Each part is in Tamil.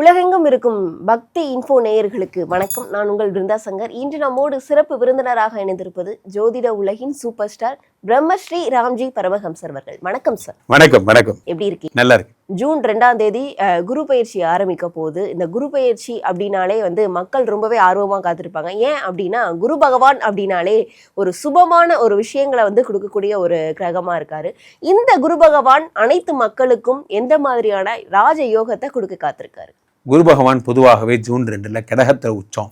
உலகெங்கும் இருக்கும் பக்தி இன்ஃபோ நேயர்களுக்கு வணக்கம். நான் உங்கள் பிருந்தா சங்கர். இன்று நம்மோடு சிறப்பு விருந்தினராக இணைந்திருப்பது ஜோதிட உலகின் சூப்பர் ஸ்டார் பிரம்மஸ்ரீ ராம்ஜி பரமஹம்சர் அவர்கள். வணக்கம் சார். வணக்கம். வணக்கம். எப்படி இருக்கீங்க? நல்லா இருக்கு. ஜூன் 2ஆம் தேதி குரு பயிற்சி ஆரம்பிக்க போகுது. இந்த குரு பயிற்சி அப்படின்னாலே மக்கள் ரொம்பவே ஆர்வமாக காத்திருப்பாங்க. ஏன் அப்படின்னா குரு பகவான் அப்படின்னாலே ஒரு சுபமான ஒரு விஷயங்களை கொடுக்கக்கூடிய ஒரு கிரகமாக இருக்காரு. இந்த குரு பகவான் அனைத்து மக்களுக்கும் எந்த மாதிரியான ராஜ யோகத்தை கொடுக்க காத்திருக்காரு? குரு பகவான் பொதுவாகவே ஜூன் 2 கடகத்தில் உச்சம்.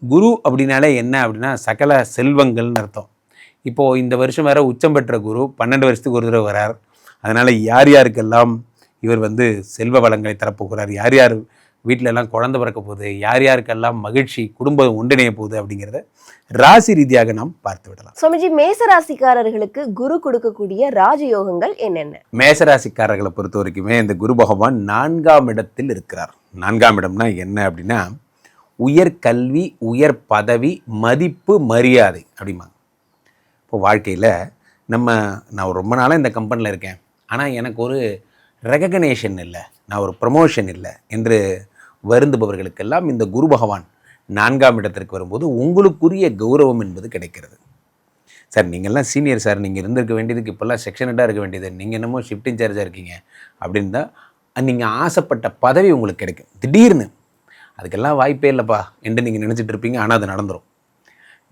குரு அப்படின்னாலே என்ன அப்படின்னா சகல செல்வங்கள்னு அர்த்தம். இப்போது இந்த வருஷம் வேறு உச்சம் பெற்ற குரு 12 வருஷத்துக்கு ஒரு தடவை வரார். அதனால் யார் யாருக்கெல்லாம் இவர் செல்வ வளங்களை தரப்போகிறார், யார் யார் வீட்டிலெல்லாம் குழந்தை பிறக்க போகுது, யார் யாருக்கெல்லாம் மகிழ்ச்சி குடும்பம் ஒன்றிணைய போகுது அப்படிங்கிறத ராசி ரீதியாக நாம் பார்த்து விடலாம். சுவாமிஜி, மேசராசிக்காரர்களுக்கு குரு கொடுக்கக்கூடிய ராஜயோகங்கள் என்னென்ன? மேசராசிக்காரர்களை பொறுத்த வரைக்குமே இந்த குரு பகவான் 4ஆம் இடத்தில் இருக்கிறார். 4ஆம் இடம்னா என்ன அப்படின்னா உயர் கல்வி, உயர் பதவி, மதிப்பு, மரியாதை அப்படிமா. இப்போ வாழ்க்கையில் நான் ரொம்ப நாளாக இந்த கம்பெனியில் இருக்கேன், ஆனால் எனக்கு ஒரு ரெகக்னேஷன் இல்லை, நான் ஒரு ப்ரமோஷன் இல்லை என்று வருந்துபவர்களுக்கெல்லாம் இந்த குரு பகவான் 4ஆம் இடத்திற்கு வரும்போது உங்களுக்குரிய கௌரவம் என்பது கிடைக்கிறது. சார் நீங்கள்லாம் சீனியர் சார், நீங்கள் இருந்திருக்க வேண்டியதுக்கு இப்போல்லாம் செக்ஷன் ஹெட்டாக இருக்க வேண்டியது, நீங்கள் என்னமோ ஷிஃப்ட் இன்சார்ஜாக இருக்கீங்க அப்படின்னு தான் நீங்கள் ஆசைப்பட்ட பதவி உங்களுக்கு கிடைக்கும் திடீர்னு. அதுக்கெல்லாம் வாய்ப்பே இல்லைப்பா என்று நீங்கள் நினச்சிட்டு இருப்பீங்க, ஆனால் அது நடந்துடும்.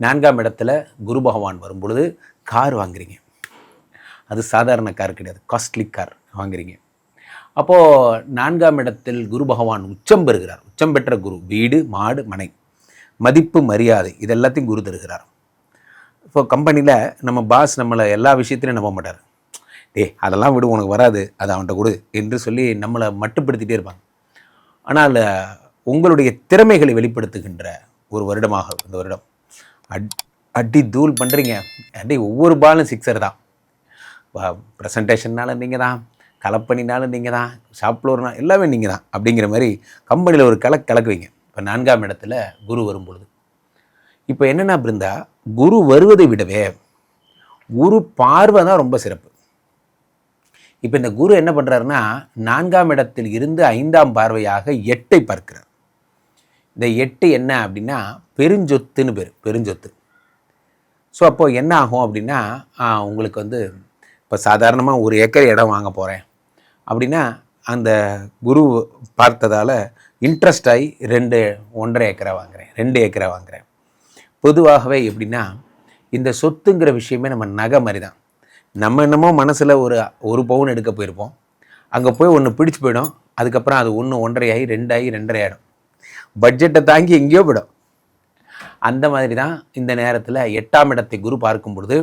4ஆம் இடத்துல குரு பகவான் வரும்பொழுது கார் வாங்குறீங்க. அது சாதாரண கார் கிடையாது, காஸ்ட்லி கார் வாங்குறீங்க. அப்போது 4ஆம் இடத்தில் குரு பகவான் உச்சம் பெறுகிறார். உச்சம் பெற்ற குரு வீடு, மாடு, மனை, மதிப்பு, மரியாதை இதெல்லாத்தையும் குரு தருகிறார். இப்போ கம்பெனியில் நம்ம பாஸ் நம்மளை எல்லா விஷயத்திலையும் நம்ப மாட்டார். அதெல்லாம் விடு, உனக்கு வராது, அது அவன்கிட்ட கொடு என்று சொல்லி நம்மளை மட்டுப்படுத்திகிட்டே இருப்பாங்க. ஆனால் உங்களுடைய திறமைகளை வெளிப்படுத்துகின்ற ஒரு வருடமாக இந்த வருடம் அடி தூள் பண்ணுறீங்க. ஒவ்வொரு பாலும் சிக்ஸர் தான். ப்ரெசன்டேஷன்னாலும் நீங்கள் தான், கலப்பணினாலும் நீங்கள் தான், ஷாப் ஃப்ளோர்னா எல்லாமே நீங்கள் தான் அப்படிங்கிற மாதிரி கம்பெனியில் ஒரு கலக்குவீங்க. இப்போ 4ஆம் இடத்துல குரு வரும்பொழுது இப்போ என்னென்னா பிருந்தா, குரு வருவதை விடவே குரு பார்வை தான் ரொம்ப சிறப்பு. இப்போ இந்த குரு என்ன பண்ணுறாருன்னா 4ஆம் இடத்தில் இருந்து 5ஆம் பார்வையாக 8ஐ பார்க்கிறார். இந்த 8 என்ன அப்படின்னா பெருஞ்சொத்துன்னு பேர், பெருஞ்சொத்து. ஸோ அப்போது என்ன ஆகும் அப்படின்னா உங்களுக்கு இப்போ சாதாரணமாக ஒரு ஏக்கர் இடம் வாங்க போகிறேன் அப்படின்னா அந்த குரு பார்த்ததால் இன்ட்ரெஸ்ட் ஆகி 1.5 ஏக்கரை வாங்குகிறேன், 2 ஏக்கரை வாங்குகிறேன். பொதுவாகவே எப்படின்னா இந்த சொத்துங்கிற விஷயமே நம்ம நகை மாதிரி தான். நம்ம என்னமோ மனசில் ஒரு பவுன் எடுக்க போயிருப்போம், அங்கே போய் ஒன்று பிடிச்சி போயிடும், அதுக்கப்புறம் அது 1.5 ஆகி 2 ஆகி 2.5 ஆகிடும், பட்ஜெட்டை தாங்கி எங்கேயோ போயிடும். அந்த மாதிரி தான் இந்த நேரத்தில் 8ஆம் இடத்தை குரு பார்க்கும் பொழுது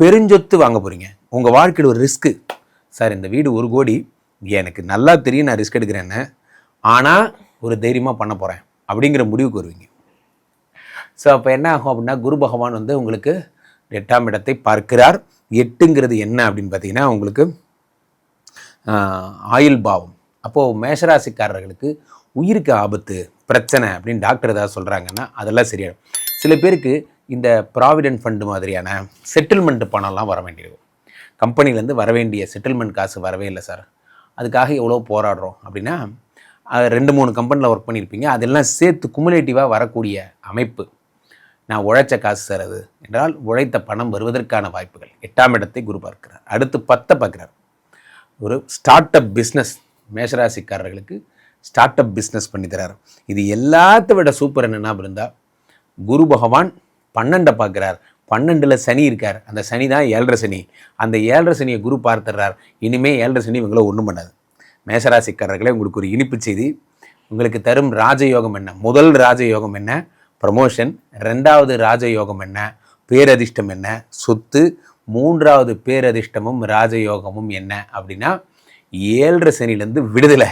பெருஞ்சொத்து வாங்க போகிறீங்க. உங்கள் வாழ்க்கையில் ஒரு ரிஸ்க்கு. சார் இந்த வீடு 1 கோடி, எனக்கு நல்லா தெரியும் நான் ரிஸ்க் எடுக்கிறேன்னு, ஆனால் ஒரு தைரியமாக பண்ண போகிறேன் அப்படிங்கிற முடிவுக்கு வருவீங்க. ஸோ அப்போ என்ன ஆகும் அப்படின்னா குரு பகவான் உங்களுக்கு 8ஆம் இடத்தை பார்க்கிறார். 8ங்கிறது என்ன அப்படின்னு பார்த்தீங்கன்னா உங்களுக்கு ஆயுள் பாவம். அப்போது மேஷராசிக்காரர்களுக்கு உயிருக்கு ஆபத்து, பிரச்சனை அப்படின்னு டாக்டர் ஏதாவது சொல்கிறாங்கன்னா அதெல்லாம் சரியாயிடும். சில பேருக்கு இந்த ப்ராவிடென்ட் ஃபண்டு மாதிரியான செட்டில்மெண்ட் பணம்லாம் வர வேண்டியிருக்கும். கம்பெனிலேருந்து வர வேண்டிய செட்டில்மெண்ட் காசு வரவே இல்லை சார், அதுக்காக எவ்வளோ போராடுறோம் அப்படின்னா 2-3 கம்பெனியில் ஒர்க் பண்ணியிருப்பீங்க, அதெல்லாம் சேர்த்து குமுலேட்டிவாக வரக்கூடிய அமைப்பு. நான் உழைச்ச காசு சார் அது என்றால் உழைத்த பணம் வருவதற்கான வாய்ப்புகள். 8ஆம் இடத்தை குரு பார்க்கிறார். அடுத்து 10 பார்க்குறார். ஒரு ஸ்டார்ட் அப் பிஸ்னஸ் மேஷராசிக்காரர்களுக்கு ஸ்டார்ட் அப் பிஸ்னஸ் பண்ணி தரார். இது எல்லாத்த விட சூப்பர் என்னென்னா இருந்தால் குரு பகவான் 12 பார்க்குறார். 12ல் சனி இருக்கார். அந்த சனி தான் 7.5 சனி. அந்த 7.5 சனியை குரு பார்த்துடுறார். இனிமேல் 7.5 சனி இவங்கள ஒன்றும் பண்ணாது. மேஷராசிக்காரர்களே, உங்களுக்கு ஒரு இனிப்பு செய்தி. உங்களுக்கு தரும் ராஜயோகம் என்ன? முதல் ராஜயோகம் என்ன? ப்ரமோஷன். 2வது ராஜயோகம் என்ன? பேரதிர்ஷ்டம் என்ன? சொத்து. 3வது பேரதிர்ஷ்டமும் ராஜயோகமும் என்ன அப்படின்னா 7.5 சனிலேருந்து விடுதலை.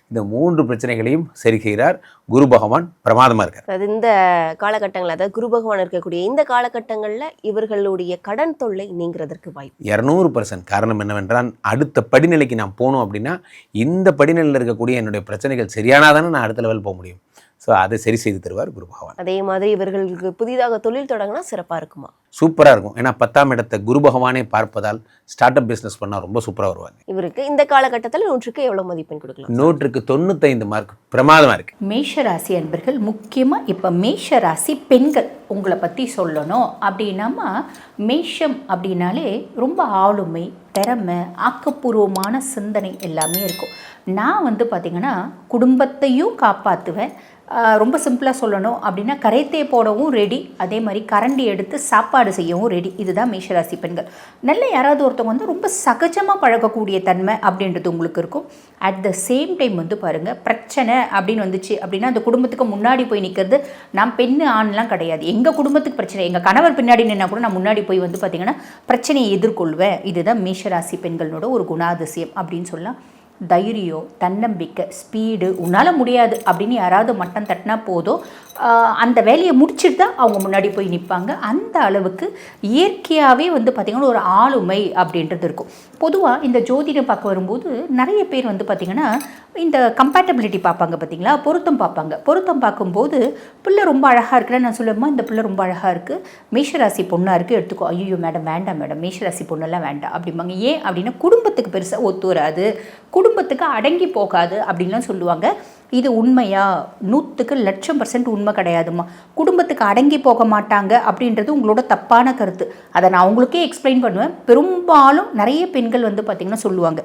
இந்த 3 பிரச்சனைகளையும் சரி செய்கிறார் குரு பகவான். பிரமாதமாக இருக்கார். அது இந்த காலகட்டங்கள், அதாவது குரு பகவான் இருக்கக்கூடிய இந்த காலகட்டங்களில் இவர்களுடைய கடன் தொல்லை நீங்கிறதற்கு வாய்ப்பு 200%. காரணம் என்னவென்றால் அடுத்த படிநிலைக்கு நான் போகணும் அப்படின்னா இந்த படிநிலையில் இருக்கக்கூடிய என்னுடைய பிரச்சனைகள் சரியானாதானே நான் அடுத்த லெவல் போக முடியும். ஸோ அதை சரி செய்து தருவார் குரு பகவான். அதே மாதிரி இவர்களுக்கு புதிதாக தொழில் தொடங்கினா சிறப்பாக இருக்குமா? சூப்பராக இருக்கும். ஏன்னா 10ஆம் இடத்தை குரு பகவானே பார்ப்பதால் ஸ்டார்ட் அப் பிஸ்னஸ் பண்ணால் ரொம்ப சூப்பராக வருவாங்க. இவருக்கு இந்த காலகட்டத்தில் 100க்கு எவ்வளோ மதிப்பெண் கொடுக்கலாம்? 100க்கு 95 மார்க் பிரமாதமாக இருக்கு. மேஷராசி அன்பர்கள், முக்கியமாக இப்போ மேஷராசி பெண்கள் உங்களை பற்றி சொல்லணும் அப்படின்னாமா, மேஷம் அப்படின்னாலே ரொம்ப ஆளுமை, திறமை, ஆக்கப்பூர்வமான சிந்தனை எல்லாமே இருக்கும். நான் வந்து பார்த்திங்கன்னா குடும்பத்தையும் காப்பாற்றுவேன். ரொம்ப சிம்பிளாக சொல்லணும் அப்படின்னா கரைத்தே போடவும் ரெடி, அதே மாதிரி கரண்டி எடுத்து சாப்பாடு செய்யவும் ரெடி. இதுதான் மேஷராசி பெண்கள். நல்ல யாராவது ஒருத்தவங்க வந்து ரொம்ப சகஜமாக பழகக்கூடிய தன்மை அப்படின்றது உங்களுக்கு இருக்கும். அட் த சேம் டைம் வந்து பாருங்கள், பிரச்சனை அப்படின்னு வந்துச்சு அப்படின்னா அந்த குடும்பத்துக்கு முன்னாடி போய் நிற்கிறது. நான் பெண்ணு ஆண்லாம் கிடையாது, எங்கள் குடும்பத்துக்கு பிரச்சனை, எங்கள் கணவர் பின்னாடி நின்னா கூட நான் முன்னாடி போய் வந்து பார்த்திங்கன்னா பிரச்சனையை எதிர்கொள்வேன். இதுதான் மேஷராசி பெண்களோட ஒரு குணாதிசயம் அப்படின்னு சொல்லலாம். தைரியம், தன்னம்பிக்கை, ஸ்பீடு, உன்னால் முடியாது அப்படின்னு யாராவது மட்டம் தட்டினா போதும், அந்த வேலையை முடிச்சுட்டு தான் அவங்க முன்னாடி போய் நிற்பாங்க. அந்த அளவுக்கு இயற்கையாகவே வந்து பார்த்திங்கன்னா ஒரு ஆளுமை அப்படின்றது இருக்கும். பொதுவாக இந்த ஜோதிடம் பார்க்க வரும்போது நிறைய பேர் வந்து பார்த்திங்கன்னா இந்த கம்பேட்டபிலிட்டி பார்ப்பாங்க, பார்த்திங்களா, பொருத்தம் பார்ப்பாங்க. பொருத்தம் பார்க்கும்போது பிள்ளை ரொம்ப அழகாக இருக்குன்னு நான் சொல்லுவேம்மா, இந்த பிள்ளை ரொம்ப அழகாக இருக்குது, மேஷராசி பொண்ணாக இருக்குது, எடுத்துக்கோ. ஐயோ மேடம் வேண்டாம் மேடம், மேஷராசி பொண்ணெல்லாம் வேண்டாம் அப்படிம்பாங்க. ஏன் அப்படின்னா குடும்பத்துக்கு பெருசாக ஒத்து வராது, குடும்பத்துக்கு அடங்கி போகாது அப்படின்லாம் சொல்லுவாங்க. இது உண்மையா? 100க்கு 1,00,000% உண்மை கிடையாதுமா. குடும்பத்துக்கு அடங்கி போக மாட்டாங்க அப்படின்றது உங்களோட தப்பான கருத்து. அதை நான் உங்களுக்கே எக்ஸ்பிளைன் பண்ணுவேன். பெரும்பாலும் நிறைய பெண்கள் வந்து பார்த்திங்கன்னா சொல்லுவாங்க,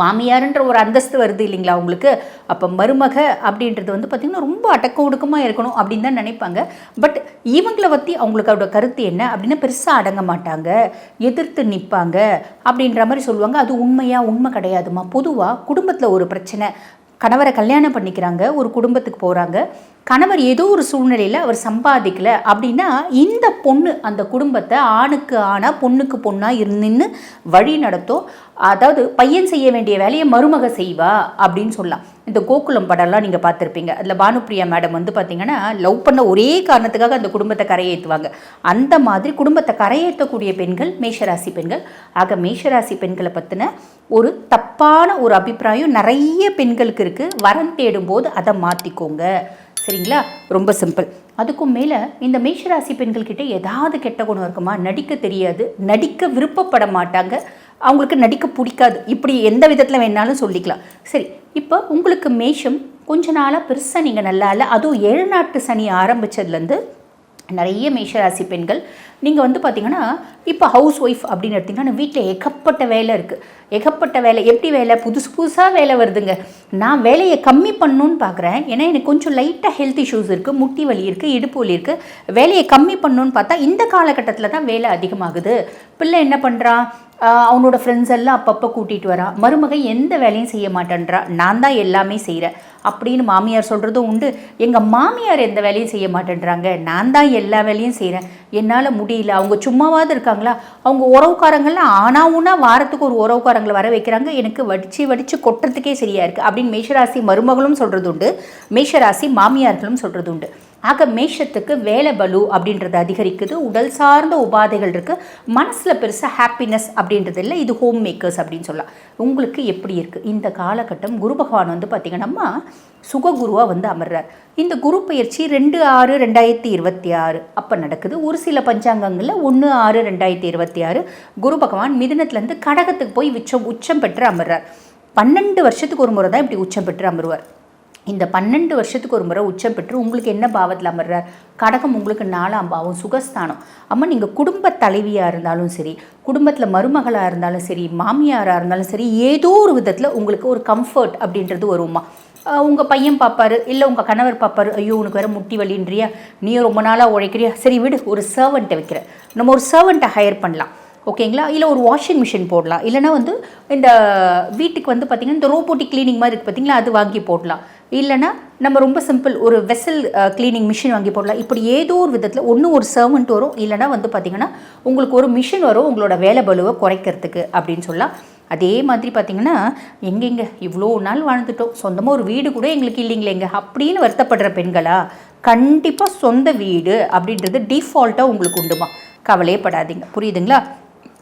மாமியாருன்ற ஒரு அந்தஸ்து வருது இல்லைங்களா உங்களுக்கு, அப்போ மருமக அப்படின்றது வந்து பார்த்திங்கன்னா ரொம்ப அடக்க ஒடுக்கமாக இருக்கணும் அப்படின்னு தான் நினைப்பாங்க. பட் இவங்களை பற்றி அவங்களுக்கு அவரோட கருத்து என்ன அப்படின்னா பெருசாக அடங்க மாட்டாங்க, எதிர்த்து நிற்பாங்க அப்படின்ற மாதிரி சொல்லுவாங்க. அது உண்மையாக? உண்மை கிடையாதுமா. பொதுவாக குடும்பத்தில் ஒரு பிரச்சனை, கணவரை கல்யாணம் பண்ணிக்கிறாங்க, ஒரு குடும்பத்துக்கு போகிறாங்க, கணவர் ஏதோ ஒரு சூழ்நிலையில் அவர் சம்பாதிக்கலை அப்படின்னா இந்த பொண்ணு அந்த குடும்பத்தை ஆணுக்கு ஆணாக பொண்ணுக்கு பொண்ணாக நின்று வழி நடத்தும். அதாவது பையன் செய்ய வேண்டிய வேலையை மருமக செய்வா அப்படின்னு சொல்லலாம். இந்த கோகுலம் படம்லாம் நீங்கள் பார்த்துருப்பீங்க. அதில் பானுப்பிரியா மேடம் வந்து பார்த்திங்கன்னா லவ் பண்ண ஒரே காரணத்துக்காக அந்த குடும்பத்தை கரையேற்றுவாங்க. அந்த மாதிரி குடும்பத்தை கரையேற்றக்கூடிய பெண்கள் மேஷராசி பெண்கள். ஆக மேஷராசி பெண்களை பற்றின ஒரு தப்பான ஒரு அபிப்பிராயம் நிறைய பெண்களுக்கு இருக்குது. வரன் தேடும்போது அதை மாற்றிக்கோங்க, சரிங்களா? ரொம்ப சிம்பிள். அதுக்கும் மேலே இந்த மேஷராசி பெண்கள்கிட்ட ஏதாவது கெட்ட குணம் இருக்குமா? நடிக்க தெரியாது, நடிக்க விருப்பப்பட மாட்டாங்க, அவங்களுக்கு நடிக்க பிடிக்காது, இப்படி எந்த விதத்தில் வேணாலும் சொல்லிக்கலாம். சரி, இப்போ உங்களுக்கு மேஷம் கொஞ்ச நாளாக பெருசாக நீங்கள் நல்லா இல்லை, அதுவும் 7 நாட்டு சனி ஆரம்பித்ததுலேருந்து நிறைய மேஷராசி பெண்கள் நீங்கள் வந்து பார்த்திங்கன்னா இப்போ ஹவுஸ் ஒய்ஃப் அப்படின்னு எடுத்திங்கன்னா வீட்டில் ஏகப்பட்ட வேலை இருக்குது. ஏகப்பட்ட வேலை. எப்படி வேலை? புதுசாக வேலை வருதுங்க. நான் வேலையை கம்மி பண்ணணுன்னு பார்க்குறேன், ஏன்னா எனக்கு கொஞ்சம் லைட்டாக ஹெல்த் இஷ்யூஸ் இருக்குது, முட்டி வலி இருக்குது, இடுப்பு வலி இருக்குது. வேலையை கம்மி பண்ணணுன்னு பார்த்தா இந்த காலகட்டத்தில் தான் வேலை அதிகமாகுது. பிள்ளை என்ன பண்ணுறான், அவனோட ஃப்ரெண்ட்ஸ் எல்லாம் அப்பப்போ கூட்டிகிட்டு வரான். மருமகை எந்த வேலையும் செய்ய மாட்டேன்றா, நான் தான் எல்லாமே செய்கிறேன் அப்படின்னு மாமியார் சொல்கிறதும் உண்டு. எங்கள் மாமியார் எந்த வேலையும் செய்ய மாட்டேன்றாங்க, நான் தான் எல்லா வேலையும் செய்கிறேன், என்னால் முடியல. அவங்க சும்மாவாது இருக்காங்களா? அவங்க உறவுக்காரங்கள்லாம் ஆனாவுன்னா வாரத்துக்கு ஒரு உறவுக்காரங்களை வர வைக்கிறாங்க, எனக்கு வடித்து கொட்டுறதுக்கே சரியாக இருக்குது அப்படின்னு மேஷராசி மருமகளும் சொல்கிறது உண்டு, மேஷராசி மாமியார்களும் சொல்கிறது உண்டு. ஆக மேஷத்துக்கு வேலை பலு அப்படின்றது அதிகரிக்குது, உடல் சார்ந்த உபாதைகள் இருக்குது, மனசில் பெருசாக ஹாப்பினஸ் அப்படின்றது இல்லை. இது ஹோம் மேக்கர்ஸ் அப்படின்னு சொல்லலாம். உங்களுக்கு எப்படி இருக்குது இந்த காலகட்டம்? குரு பகவான் வந்து பார்த்திங்கன்னா சுககுருவாக வந்து அமர்றார். இந்த குரு பயிற்சி 2/6/2026 அப்போ நடக்குது. ஒரு சில பஞ்சாங்கங்களில் 1/6/2026 குரு பகவான் மிதுனத்துலேருந்து கடகத்துக்கு போய் உச்சம் பெற்று அமர்றார். 12 வருஷத்துக்கு ஒரு முறை தான் இப்படி உச்சம் பெற்று அமர்வார். இந்த 12 வருஷத்துக்கு ஒரு முறை உச்சம் பெற்று உங்களுக்கு என்ன பாவத்தில் அமர்றார்? கடகம் உங்களுக்கு 4ஆம் பாவம், சுகஸ்தானம். அம்மா நீங்கள் குடும்ப தலைவியாக இருந்தாலும் சரி, குடும்பத்தில் மருமகளாக இருந்தாலும் சரி, மாமியாராக இருந்தாலும் சரி, ஏதோ ஒரு விதத்தில் உங்களுக்கு ஒரு கம்ஃபர்ட் அப்படின்றது வருமா? உங்கள் பையன் பார்ப்பாரு, இல்லை உங்கள் கணவர் பார்ப்பாரு, ஐயோ உனக்கு வேறு முட்டி வலின்றியா, நீயும் ரொம்ப நாளாக உழைக்கிறியா, சரி விடு, ஒரு சர்வெண்ட்டை வைக்கிற, நம்ம ஒரு சர்வெண்ட்டை ஹையர் பண்ணலாம், ஓகேங்களா? இல்லை ஒரு வாஷிங் மிஷின் போடலாம், இல்லைனா வந்து இந்த வீட்டுக்கு வந்து பார்த்திங்கன்னா இந்த ரோபோட்டிக் கிளீனிங் மாதிரி இருக்குது பார்த்திங்களா, அது வாங்கி போடலாம். இல்லைனா நம்ம ரொம்ப சிம்பிள் ஒரு வெசல் கிளீனிங் மிஷின் வாங்கி போடலாம். இப்படி ஏதோ ஒரு விதத்தில் ஒன்று ஒரு சர்வெண்ட் வரும், இல்லைனா வந்து பார்த்திங்கன்னா உங்களுக்கு ஒரு மிஷின் வரும் உங்களோட வேலை பலுவை குறைக்கிறதுக்கு அப்படின்னு சொல்லலாம். அதே மாதிரி பார்த்திங்கன்னா எங்கெங்க இவ்வளோ நாள் வாழ்ந்துட்டோம், சொந்தமாக ஒரு வீடு கூட எங்களுக்கு இல்லைங்களேங்க அப்படின்னு வருத்தப்படுற பெண்களா, கண்டிப்பாக சொந்த வீடு அப்படின்றது டிஃபால்ட்டாக உங்களுக்கு உண்டுமா, கவலையே படாதீங்க, புரியுதுங்களா?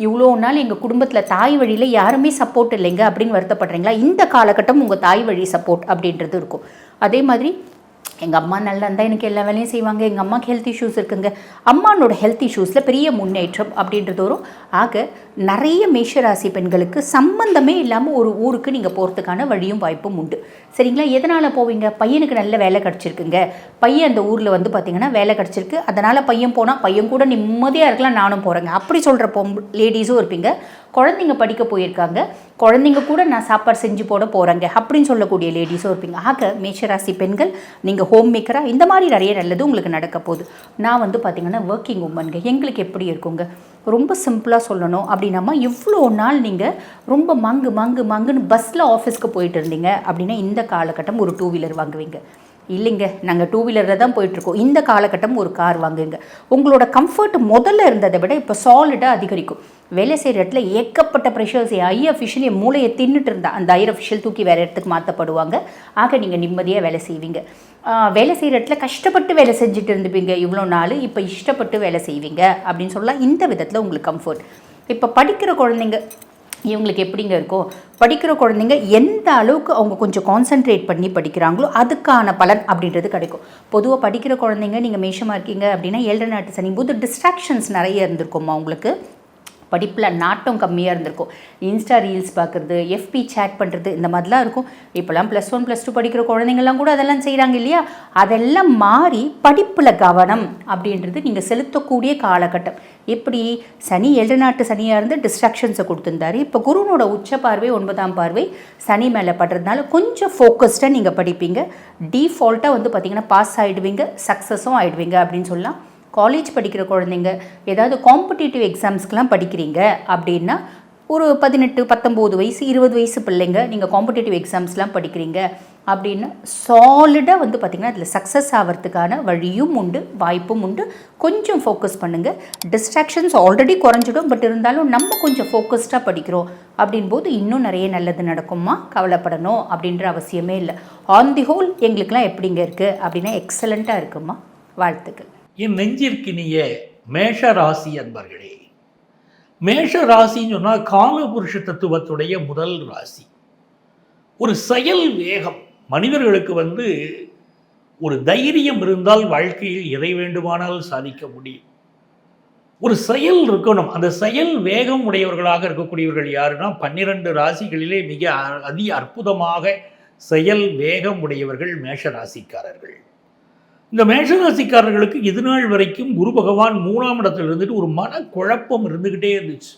இவ்வளோ நாள் எங்கள் குடும்பத்தில் தாய் வழியில் யாருமே சப்போர்ட் இல்லைங்க அப்படின்னு வருத்தப்படுறீங்களா, இந்த காலகட்டம் உங்கள் தாய் வழி சப்போர்ட் அப்படின்றது இருக்கும். அதே மாதிரி எங்கள் அம்மா நல்லா இருந்தால் எனக்கு எல்லா வேலையும் செய்வாங்க, எங்கள் அம்மாவுக்கு ஹெல்த் இஷ்யூஸ் இருக்குங்க. அம்மானோட ஹெல்த் இஷ்யூஸில் பெரிய முன்னேற்றம் அப்படின்றது வரும். ஆக நிறைய மேஷராசி பெண்களுக்கு சம்பந்தமே இல்லாமல் ஒரு ஊருக்கு நீங்கள் போகிறதுக்கான வழியும் வாய்ப்பும் உண்டு. சரிங்களா? எதனால் போவீங்க? பையனுக்கு நல்ல வேலை கிடச்சிருக்குங்க, பையன் அந்த ஊரில் வந்து பார்த்திங்கன்னா வேலை கிடச்சிருக்கு, அதனால் பையன் போனால் பையன் கூட நிம்மதியாக இருக்கலாம், நானும் போகிறேங்க அப்படி சொல்கிற லேடிஸும் இருப்பீங்க. குழந்தைங்க படிக்க போயிருக்காங்க, குழந்தைங்க கூட நான் சாப்பாடு செஞ்சு போட போகிறேங்க அப்படின்னு சொல்லக்கூடிய லேடிஸும் இருப்பீங்க. ஆக மேஷராசி பெண்கள் நீங்கள் ஹோம் மேக்கராக இந்த மாதிரி நிறைய நல்லது உங்களுக்கு நடக்க போகுது. நான் வந்து பார்த்திங்கன்னா ஒர்க்கிங் உமன்ங்க. எங்களுக்கு எப்படி இருக்குங்க, ரொம்ப சிம்பிளாக சொல்லணும் அப்படின்னா, இவ்வளோ நாள் நீங்கள் ரொம்ப மங்குன்னு பஸ்ஸில் ஆஃபீஸ்க்கு போயிட்டு இருந்தீங்க அப்படின்னா இந்த காலகட்டம் ஒரு 2 வீலர் வாங்குவீங்க. இல்லைங்க, நாங்கள் 2 வீலரில் தான் போயிட்டுருக்கோம், இந்த காலகட்டம் ஒரு கார் வாங்குங்க. உங்களோட கம்ஃபர்ட் முதல்ல இருந்ததை விட இப்போ சாலிடாக அதிகரிக்கும். வேலை செய்கிற இடத்துல ஏகப்பட்ட ப்ரெஷர்ஸ், ஹை அஃபிஷியல் என் மூளையை தின்னுட்டு இருந்தால் அந்த ஹை அஃபிஷியல் தூக்கி வேறு இடத்துக்கு மாற்றப்படுவாங்க. ஆக நீங்கள் நிம்மதியாக வேலை செய்வீங்க. வேலை செய்கிற இடத்துல கஷ்டப்பட்டு வேலை செஞ்சுட்டு இருந்துப்பீங்க இவ்வளோ நாள், இப்போ இஷ்டப்பட்டு வேலை செய்வீங்க அப்படின்னு சொல்லலாம். இந்த விதத்தில் உங்களுக்கு கம்ஃபர்ட். இப்போ படிக்கிற குழந்தைங்க இவங்களுக்கு எப்படிங்க இருக்கும்? படிக்கிற குழந்தைங்க எந்த அளவுக்கு அவங்க கொஞ்சம் கான்சென்ட்ரேட் பண்ணி படிக்கிறாங்களோ அதுக்கான பலன் அப்படின்றது கிடைக்கும். பொதுவாக படிக்கிற குழந்தைங்க நீங்கள் மேஷமாக இருக்கீங்க அப்படின்னா 7 நாட்டு சனி போது டிஸ்ட்ராக்ஷன்ஸ் நிறைய இருந்திருக்குமா உங்களுக்கு, படிப்பில் நாட்டம் கம்மியாக இருந்திருக்கும். இன்ஸ்டா ரீல்ஸ் பார்க்குறது, எஃபி சேட் பண்ணுறது, இந்த மாதிரிலாம் இருக்கும். இப்போலாம் +1 +2 படிக்கிற குழந்தைங்கள்லாம் கூட அதெல்லாம் செய்கிறாங்க இல்லையா? அதெல்லாம் மாறி படிப்பில் கவனம் அப்படின்றது நீங்கள் செலுத்தக்கூடிய காலகட்டம். எப்படி சனி 7 நாட்டு சனியாக இருந்து டிஸ்ட்ராக்ஷன்ஸை கொடுத்துருந்தாரு. இப்போ குருனோட உச்ச பார்வை 9ஆம் பார்வை சனி மேலே படுறதுனால கொஞ்சம் ஃபோக்கஸ்டாக நீங்கள் படிப்பீங்க. டிஃபால்ட்டாக வந்து பார்த்திங்கன்னா பாஸ் ஆகிடுவீங்க, சக்ஸஸும் ஆகிடுவீங்க அப்படின்னு சொல்லலாம். காலேஜ் படிக்கிற குழந்தைங்க ஏதாவது காம்படிட்டிவ் எக்ஸாம்ஸ்க்கெலாம் படிக்கிறீங்க அப்படின்னா ஒரு 18 19 வயசு 20 வயசு பிள்ளைங்க நீங்கள் காம்படிட்டிவ் எக்ஸாம்ஸ்லாம் படிக்கிறீங்க அப்படின்னா சாலிடாக வந்து பார்த்திங்கன்னா அதில் சக்ஸஸ் ஆகிறதுக்கான வழியும் உண்டு, வாய்ப்பும் உண்டு. கொஞ்சம் ஃபோக்கஸ் பண்ணுங்கள். டிஸ்ட்ராக்ஷன்ஸ் ஆல்ரெடி குறைஞ்சிடும், பட் இருந்தாலும் நம்ம கொஞ்சம் ஃபோக்கஸ்டாக படிக்கிறோம் அப்படின் போது இன்னும் நிறைய நல்லது நடக்குமா, கவலைப்படணும் அப்படின்ற அவசியமே இல்லை. ஆன் தி ஹோல் எங்களுக்கெலாம் எப்படிங்க இருக்குது அப்படின்னா எக்ஸலண்ட்டாக இருக்குமா. வாழ்த்துக்கள். என் நெஞ்சிற்கினிய மேஷ ராசி அன்பர்களே, மேஷ ராசின்னு சொன்னால் காலபுருஷ தத்துவத்துடைய முதல் ராசி. ஒரு செயல் வேகம் மனிதர்களுக்கு ஒரு தைரியம் இருந்தால் வாழ்க்கையில் எதை வேண்டுமானாலும் சாதிக்க முடியும். ஒரு செயல் இருக்கணும். அந்த செயல் வேகம் உடையவர்களாக இருக்கக்கூடியவர்கள் யாருன்னா 12 ராசிகளிலே மிக அதி அற்புதமாக செயல் வேகம் உடையவர்கள் மேஷ ராசிக்காரர்கள். இந்த மேஷராசிக்காரர்களுக்கு இது நாள் வரைக்கும் குரு பகவான் 3ஆம் இடத்துல இருந்துட்டு ஒரு மனக்குழப்பம் இருந்துக்கிட்டே இருந்துச்சு.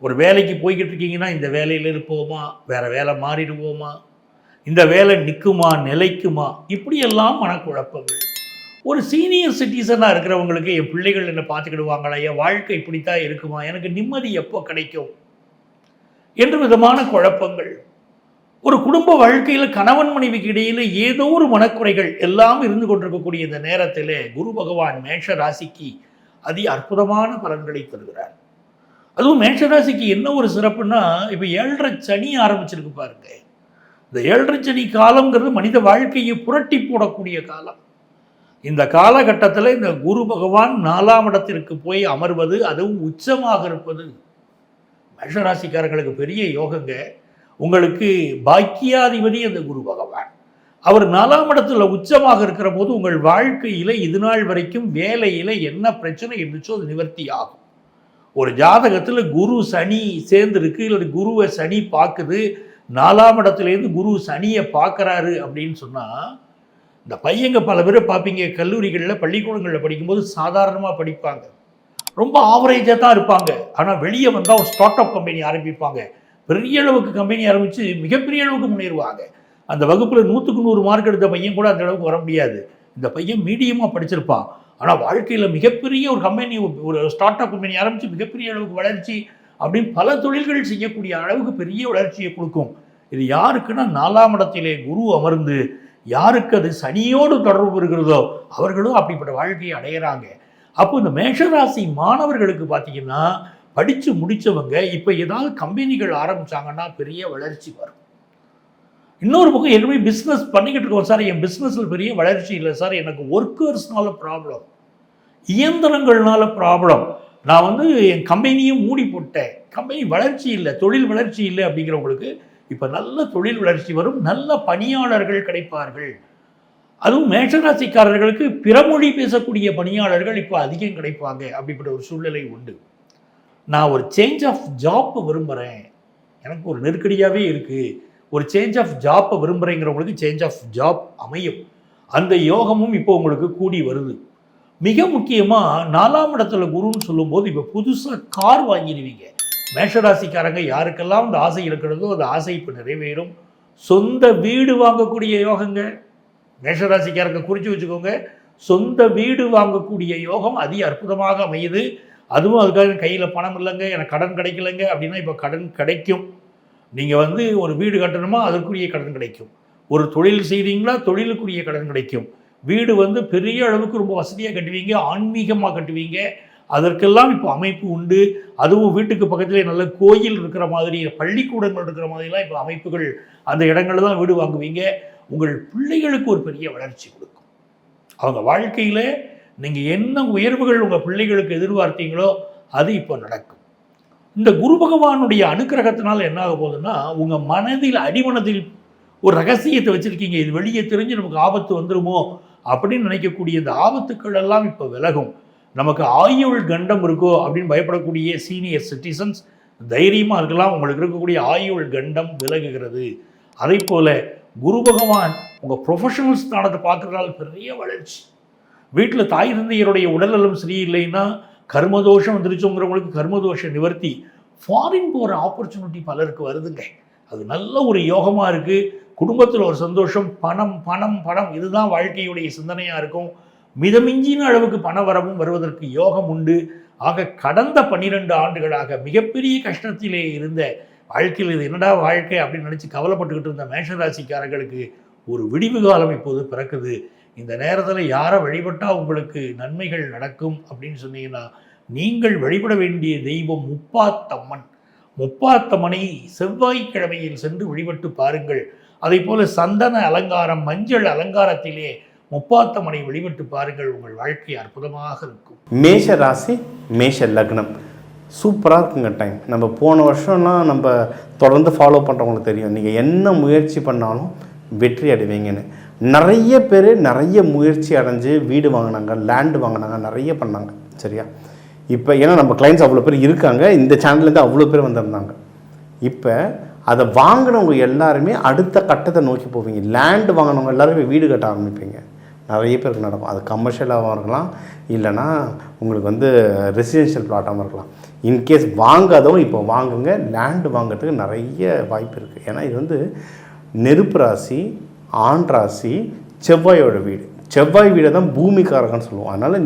ஒரு வேலைக்கு போய்கிட்டு இருக்கீங்கன்னா இந்த வேலையில் இருப்போமா, வேறு வேலை மாறிடுவோமா, இந்த வேலை நிற்குமா நிலைக்குமா, இப்படியெல்லாம் மனக்குழப்பங்கள். ஒரு சீனியர் சிட்டிசனாக இருக்கிறவங்களுக்கு என் பிள்ளைகள் என்னை பார்த்துக்கிடுவாங்களா, என் வாழ்க்கை இப்படித்தான் இருக்குமா, எனக்கு நிம்மதி எப்போ கிடைக்கும் என்று விதமான குழப்பங்கள். ஒரு குடும்ப வாழ்க்கையில் கணவன் மனைவிக்கு இடையில் ஏதோ ஒரு மனக்குறைகள் எல்லாம் இருந்து கொண்டிருக்கக்கூடிய இந்த நேரத்தில் குரு பகவான் மேஷ ராசிக்கு அதி அற்புதமான பலன்களை தருகிறார். அதுவும் மேஷ ராசிக்கு என்ன ஒரு சிறப்புன்னா, இப்போ 7.5 சனி ஆரம்பிச்சிருக்கு பாருங்க. இந்த 7.5 சனி காலங்கிறது மனித வாழ்க்கையை புரட்டி போடக்கூடிய காலம். இந்த காலகட்டத்தில் இந்த குரு பகவான் 4ஆம் இடத்திற்கு போய் அமர்வது, அதுவும் உச்சமாக இருப்பது மேஷராசிக்காரர்களுக்கு பெரிய யோகங்க. உங்களுக்கு பாக்கியாதிபதி அந்த குரு பகவான், அவர் 4ஆம் இடத்துல உச்சமாக இருக்கிற போது உங்கள் வாழ்க்கையில் இது நாள் வரைக்கும் வேலையில் என்ன பிரச்சனை இருந்துச்சோ அது நிவர்த்தி ஆகும். ஒரு ஜாதகத்தில் குரு சனி சேர்ந்துருக்கு, இல்லை குருவை சனி பார்க்குது, 4ஆம் இடத்துலேருந்து குரு சனியை பார்க்குறாரு அப்படின்னு சொன்னால், இந்த பையங்க பல பேரை பார்ப்பீங்க கல்லூரிகளில் பள்ளிக்கூடங்களில் படிக்கும்போது சாதாரணமாக படிப்பாங்க, ரொம்ப ஆவரேஜாக தான் இருப்பாங்க. ஆனால் வெளியே வந்தால் ஒரு ஸ்டார்ட் அப் கம்பெனி ஆரம்பிப்பாங்க, பெரிய அளவுக்கு கம்பெனி ஆரம்பித்து மிகப்பெரிய அளவுக்கு முன்னேறுவாங்க. அந்த வகுப்பில் 100க்கு 100 மார்க் எடுத்த பையன் கூட அந்த அளவுக்கு வர முடியாது. இந்த பையன் மீடியமாக படிச்சிருப்பான், ஆனால் வாழ்க்கையில் மிகப்பெரிய ஒரு கம்பெனி, ஒரு ஸ்டார்ட் அப் கம்பெனி ஆரம்பித்து மிகப்பெரிய அளவுக்கு வளர்ச்சி அப்படின்னு பல தொழில்கள் செய்யக்கூடிய அளவுக்கு பெரிய வளர்ச்சியை கொடுக்கும். இது யாருக்குன்னா 4ஆம் இடத்திலே குரு அமர்ந்து யாருக்கு அது சனியோடு தொடர்பு இருக்கிறதோ அவர்களும் அப்படிப்பட்ட வாழ்க்கையை அடையிறாங்க. அப்போ இந்த மேஷராசி மாணவர்களுக்கு பார்த்தீங்கன்னா, படித்து முடித்தவங்க இப்போ ஏதாவது கம்பெனிகள் ஆரம்பித்தாங்கன்னா பெரிய வளர்ச்சி வரும். இன்னொரு பக்கம் ஏற்கனவே பிஸ்னஸ் பண்ணிக்கிட்டு இருக்கோம் சார், என் பிஸ்னஸில் பெரிய வளர்ச்சி இல்லை சார், எனக்கு ஒர்க்கர்ஸ்னால ப்ராப்ளம், இயந்திரங்கள்னால ப்ராப்ளம், நான் என் கம்பெனியும் மூடி போட்டேன், கம்பெனி வளர்ச்சி இல்லை, தொழில் வளர்ச்சி இல்லை அப்படிங்கிறவங்களுக்கு இப்போ நல்ல தொழில் வளர்ச்சி வரும், நல்ல பணியாளர்கள் கிடைப்பார்கள். அதுவும் மேஷராசிக்காரர்களுக்கு பிறமொழி பேசக்கூடிய பணியாளர்கள் இப்போ அதிகம் கிடைப்பாங்க. அப்படிப்பட்ட ஒரு சூழ்நிலை உண்டு. நான் ஒரு சேஞ்ச் ஆஃப் ஜாப் விரும்புகிறேன், எனக்கு ஒரு நெருக்கடியாகவே இருக்குது, ஒரு சேஞ்ச் ஆஃப் ஜாப்பை விரும்புகிறேங்கிறவங்களுக்கு சேஞ்ச் ஆஃப் ஜாப் அமையும். அந்த யோகமும் இப்போ உங்களுக்கு கூடி வருது. மிக முக்கியமாக 4ஆம் இடத்துல குருன்னு சொல்லும்போது இப்போ புதுசாக கார் வாங்கிடுவீங்க. மேஷராசிக்காரங்க யாருக்கெல்லாம் இந்த ஆசை இருக்கிறதோ அந்த ஆசை இப்போ நிறைவேறும். சொந்த வீடு வாங்கக்கூடிய யோகங்க மேஷராசிக்காரங்க குறித்து வச்சுக்கோங்க. சொந்த வீடு வாங்கக்கூடிய யோகம் அதி அற்புதமாக அமையுது. அதுவும் அதுக்காக கையில் பணம் இல்லைங்க, எனக்கு கடன் கிடைக்கலைங்க அப்படின்னா இப்போ கடன் கிடைக்கும். நீங்கள் ஒரு வீடு கட்டணுமா, அதற்குரிய கடன் கிடைக்கும். ஒரு தொழில் செய்கிறீங்களா, தொழிலுக்குரிய கடன் கிடைக்கும். வீடு பெரிய அளவுக்கு ரொம்ப வசதியாக கட்டுவீங்க, ஆன்மீகமாக கட்டுவீங்க. அதற்கெல்லாம் இப்போ அமைப்பு உண்டு. அதுவும் வீட்டுக்கு பக்கத்திலே நல்ல கோயில் இருக்கிற மாதிரி, பள்ளிக்கூடங்கள் இருக்கிற மாதிரிலாம் இப்போ அமைப்புகள், அந்த இடங்களில் தான் வீடு வாங்குவீங்க. உங்கள் பிள்ளைகளுக்கு ஒரு பெரிய வளர்ச்சி கொடுக்கும். அவங்க வாழ்க்கையில் நீங்கள் என்ன உயர்வுகள் உங்கள் பிள்ளைகளுக்கு எதிர்பார்த்தீங்களோ அது இப்போ நடக்கும். இந்த குரு பகவானுடைய அனுக்கிரகத்தினால் என்ன ஆக போகுதுன்னா, உங்கள் மனதில் அடிமனதில் ஒரு ரகசியத்தை வச்சுருக்கீங்க, இது வெளியே தெரிஞ்சு நமக்கு ஆபத்து வந்துடுமோ அப்படின்னு நினைக்கக்கூடிய இந்த ஆபத்துக்கள் எல்லாம் இப்போ விலகும். நமக்கு ஆயுள் கண்டம் இருக்கோ அப்படின்னு பயப்படக்கூடிய சீனியர் சிட்டிசன்ஸ் தைரியமாக இருக்கலாம். உங்களுக்கு இருக்கக்கூடிய ஆயுள் கண்டம் விலகுகிறது. அதே போல் குரு பகவான் உங்கள் ப்ரொஃபஷனல் ஸ்தானத்தை பார்க்குறதால பெரிய வளர்ச்சி. வீட்டில் தாய் தந்தையருடைய உடல்நலம் சரியில்லைன்னா, கர்மதோஷம் வந்துருச்சுங்கிறவங்களுக்கு கர்மதோஷ நிவர்த்தி, ஃபாரின் போகிற ஆப்பர்ச்சுனிட்டி பலருக்கு வருதுங்க. அது நல்ல ஒரு யோகமாக இருக்குது. குடும்பத்தில் ஒரு சந்தோஷம், பணம் பணம் பணம், இதுதான் வாழ்க்கையுடைய சிந்தனையாக இருக்கும். மிதமிஞ்சின அளவுக்கு பண வரவும் வருவதற்கு யோகம் உண்டு. ஆக கடந்த 12 ஆண்டுகளாக மிகப்பெரிய கஷ்டத்திலே இருந்த வாழ்க்கையில் இது என்னடா வாழ்க்கை அப்படின்னு நினச்சி கவலைப்பட்டுக்கிட்டு இருந்த மேஷராசிக்காரர்களுக்கு ஒரு விடிவு காலம் இப்போது பிறக்குது. இந்த நேரத்தில் யாரை வழிபட்டால் உங்களுக்கு நன்மைகள் நடக்கும் அப்படின்னு சொன்னீங்கன்னா, நீங்கள் வழிபட வேண்டிய தெய்வம் முப்பாத்தம்மன். முப்பாத்தம்மனை செவ்வாய்க்கிழமையில் சென்று வழிபட்டு பாருங்கள். அதே போல் சந்தன அலங்காரம், மஞ்சள் அலங்காரத்திலே முப்பாத்தம்மனை வழிபட்டு பாருங்கள். உங்கள் வாழ்க்கை அற்புதமாக இருக்கும். மேஷ ராசி, மேஷ லக்னம் சூப்பராக இருக்குங்க டைம். நம்ம போன வருஷம்லாம் நம்ம தொடர்ந்து ஃபாலோ பண்ணுறவங்களுக்கு தெரியும், நீங்கள் என்ன முயற்சி பண்ணாலும் வெற்றி அடைவீங்கன்னு. நிறைய பேர் நிறைய முயற்சி அடைஞ்சு வீடு வாங்கினாங்க, லேண்டு வாங்கினாங்க, நிறைய பண்ணாங்க. சரியா? இப்போ ஏன்னா நம்ம கிளைண்ட்ஸ் அவ்வளோ பேர் இருக்காங்க, இந்த சேனல்லேருந்து அவ்வளோ பேர் வந்திருந்தாங்க. இப்போ அதை வாங்கினவங்க எல்லாருமே அடுத்த கட்டத்தை நோக்கி போவீங்க. லேண்டு வாங்கினவங்க எல்லாருமே வீடு கட்ட ஆரம்பிப்பீங்க. நிறைய பேருக்கு நடக்கும். அது கமர்ஷியலாகவும் இருக்கலாம், இல்லைனா உங்களுக்கு ரெசிடென்ஷியல் பிளாட்டாகவும் இருக்கலாம். இன்கேஸ் வாங்காதவங்க இப்போ வாங்குங்க. லேண்டு வாங்கிறதுக்கு நிறைய வாய்ப்பு இருக்குது. ஏன்னா இது நெருப்பு ராசி, ஆண் ராசி, செவ்வாயோட வீடு. செவ்வாய் வீடை தான் பூமிக்காரகன்னு சொல்லுவோம். அதனால்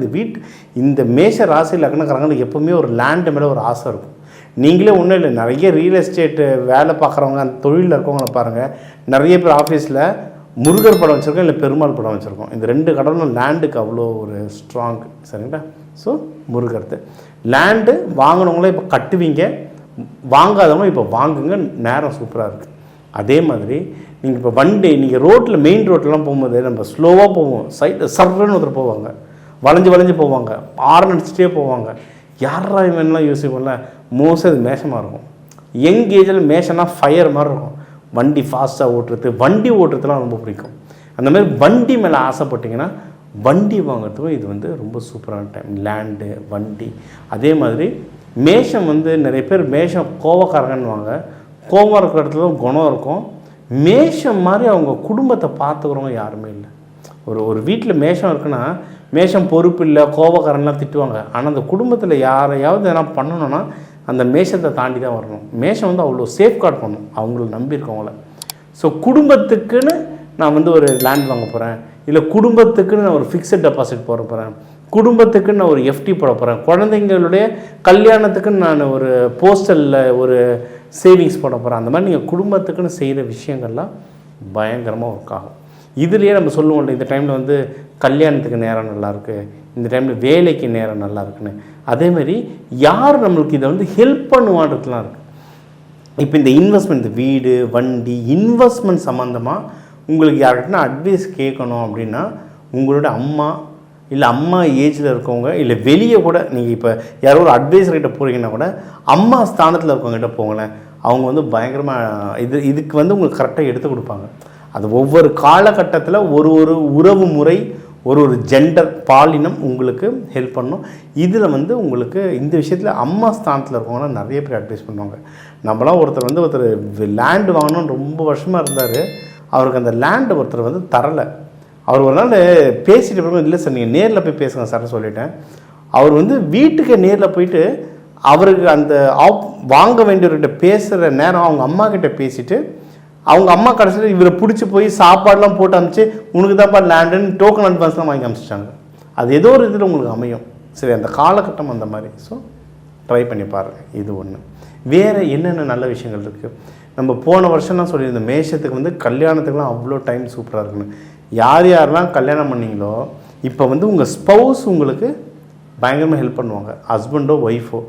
இந்த மேஷ ராசி லக்னக்காரங்களுக்கு எப்போவுமே ஒரு லேண்டு மேலே ஒரு ஆசை இருக்கும். நீங்களே ஒன்றும் இல்லை, நிறைய ரியல் எஸ்டேட்டு வேலை பார்க்குறவங்க, அந்த தொழிலில் இருக்கவங்கள பாருங்கள். நிறைய பேர் ஆஃபீஸில் முருகர் படம் வச்சுருக்கோம், இல்லை பெருமாள் படம் வச்சுருக்கோம். இந்த 2 கடவுளும் லேண்டுக்கு அவ்வளோ ஒரு ஸ்ட்ராங். சரிங்களா? ஸோ முருகர்து லேண்டு வாங்கினவங்களே இப்போ கட்டுவீங்க, வாங்காதவங்க இப்போ வாங்குங்க. நேரம் சூப்பராக இருக்குது. அதே மாதிரி நீங்கள் இப்போ நீங்கள் ரோட்டில் மெயின் ரோட்லலாம் போகும்போது நம்ம ஸ்லோவாக போவோம், சர்றன்னு ஒருத்தர் போவாங்க, வளைஞ்சு போவாங்க, ஆரன் அடிச்சுட்டே போவாங்க. யாரா இவன்லாம் யோசிப்போம்ல, மோஸ்ட் அது மேஷமாக இருக்கும். யங் ஏஜில் மேஷனா ஃபயர் மாதிரி இருக்கும். வண்டி ஃபாஸ்ட்டாக ஓட்டுறது, வண்டி ஓட்டுறதுலாம் ரொம்ப பிடிக்கும். அந்த மாதிரி வண்டி மேலே ஆசைப்பட்டிங்கன்னா வண்டி வாங்கிறதுக்கும் இது ரொம்ப சூப்பரான டைம். லேண்டு, வண்டி. அதே மாதிரி மேஷம் நிறைய பேர் மேஷம் கோவக்காரங்கன்னுவாங்க. கோவம் இருக்கிற இடத்துல குணம் இருக்கும். மேஷம் மாதிரி அவங்க குடும்பத்தை பார்த்துக்கிறவங்க யாருமே இல்லை. ஒரு வீட்டில் மேஷம் இருக்குன்னா, மேஷம் பொறுப்பு இல்லை, கோபக்காரன்லாம் திட்டுவாங்க. ஆனால் அந்த குடும்பத்தில் யாரையாவது எதனா பண்ணணும்னா அந்த மேஷத்தை தாண்டி தான் வரணும். மேஷம் அவ்வளோ சேஃப்கார்ட் பண்ணணும் அவங்கள நம்பியிருக்கவங்கள. ஸோ குடும்பத்துக்குன்னு நான் ஒரு லேண்ட் வாங்க போகிறேன், இல்லை குடும்பத்துக்குன்னு நான் ஒரு ஃபிக்ஸட் டெபாசிட் போட போகிறேன், குடும்பத்துக்குன்னு நான் ஒரு எஃப்டி போட போகிறேன், குழந்தைங்களுடைய கல்யாணத்துக்குன்னு நான் ஒரு போஸ்டலில் ஒரு சேவிங்ஸ் போட போகிறேன். அந்த மாதிரி நீங்கள் குடும்பத்துக்குன்னு செய்கிற விஷயங்கள்லாம் பயங்கரமாக ஒர்க் ஆகும். இதுலேயே நம்ம சொல்லுவோம்ல, இந்த டைமில் கல்யாணத்துக்கு நேரம் நல்லாயிருக்கு, இந்த டைமில் வேலைக்கு நேரம் நல்லா இருக்குன்னு. அதேமாதிரி யார் நம்மளுக்கு இதை ஹெல்ப் பண்ணுவான்றதுலாம் இருக்குது. இப்போ இந்த இன்வெஸ்ட்மெண்ட், இந்த வீடு, வண்டி, இன்வெஸ்ட்மெண்ட் சம்மந்தமாக உங்களுக்கு யார்கிட்டனா அட்வைஸ் கேட்கணும் அப்படின்னா, உங்களோட அம்மா இல்லை அம்மா ஏஜில் இருக்கவங்க, இல்லை வெளியே கூட நீங்கள் இப்போ யாரோ ஒரு அட்வைஸர்கிட்ட போகிறீங்கன்னா கூட அம்மா ஸ்தானத்தில் இருக்கவங்ககிட்ட போங்களேன். அவங்க பயங்கரமாக இதுக்கு உங்களுக்கு கரெக்டாக எடுத்து கொடுப்பாங்க. அது ஒவ்வொரு காலகட்டத்தில் ஒரு ஒரு உறவு முறை, ஒரு ஜெண்டர் பாலினம் உங்களுக்கு ஹெல்ப் பண்ணும். இதில் வந்து உங்களுக்கு இந்த விஷயத்தில் அம்மா ஸ்தானத்தில் இருக்கவங்களாம் நிறைய பேர் அட்வைஸ் பண்ணுவாங்க. நம்மளாம் ஒருத்தர் லேண்டு வாங்கணும்னு ரொம்ப வருஷமாக இருந்தார். அவருக்கு அந்த லேண்டு ஒருத்தர் வந்து தரலை. அவர் ஒரு நாள் பேசிட்டு போய், இல்லை சார் நீங்கள் நேரில் போய் பேசுங்க சார் சொல்லிட்டேன். அவர் வந்து வீட்டுக்கு நேரில் போயிட்டு அவருக்கு அந்த வாங்க வேண்டியவர்கிட்ட பேசுகிற நேரம் அவங்க அம்மா கிட்ட பேசிவிட்டு, அவங்க அம்மா கடைசியில் இவரை பிடிச்சி போய் சாப்பாடெலாம் போட்டு அனுப்பிச்சு, உனக்கு தான்ப்பா லேண்டுன்னு டோக்கன் அட்வான்ஸ்லாம் வாங்கி அனுப்பிச்சிட்டாங்க. அது ஏதோ ஒரு இதில் உங்களுக்கு அமையும். சரி, அந்த காலகட்டம் அந்த மாதிரி. ஸோ ட்ரை பண்ணி பாருங்கள். இது ஒன்று. வேறு என்னென்ன நல்ல விஷயங்கள் இருக்குது? நம்ம போன வருஷம்லாம் சொல்லியிருந்தோம், மேஷத்துக்கு வந்து கல்யாணத்துக்குலாம் அவ்வளோ டைம் சூப்பராக இருக்குன்னு. யார் யாரெல்லாம் கல்யாணம் பண்ணீங்களோ இப்போ வந்து உங்கள் ஸ்பௌஸ் உங்களுக்கு பயங்கரமாக ஹெல்ப் பண்ணுவாங்க. ஹஸ்பண்டோ ஒய்ஃபோ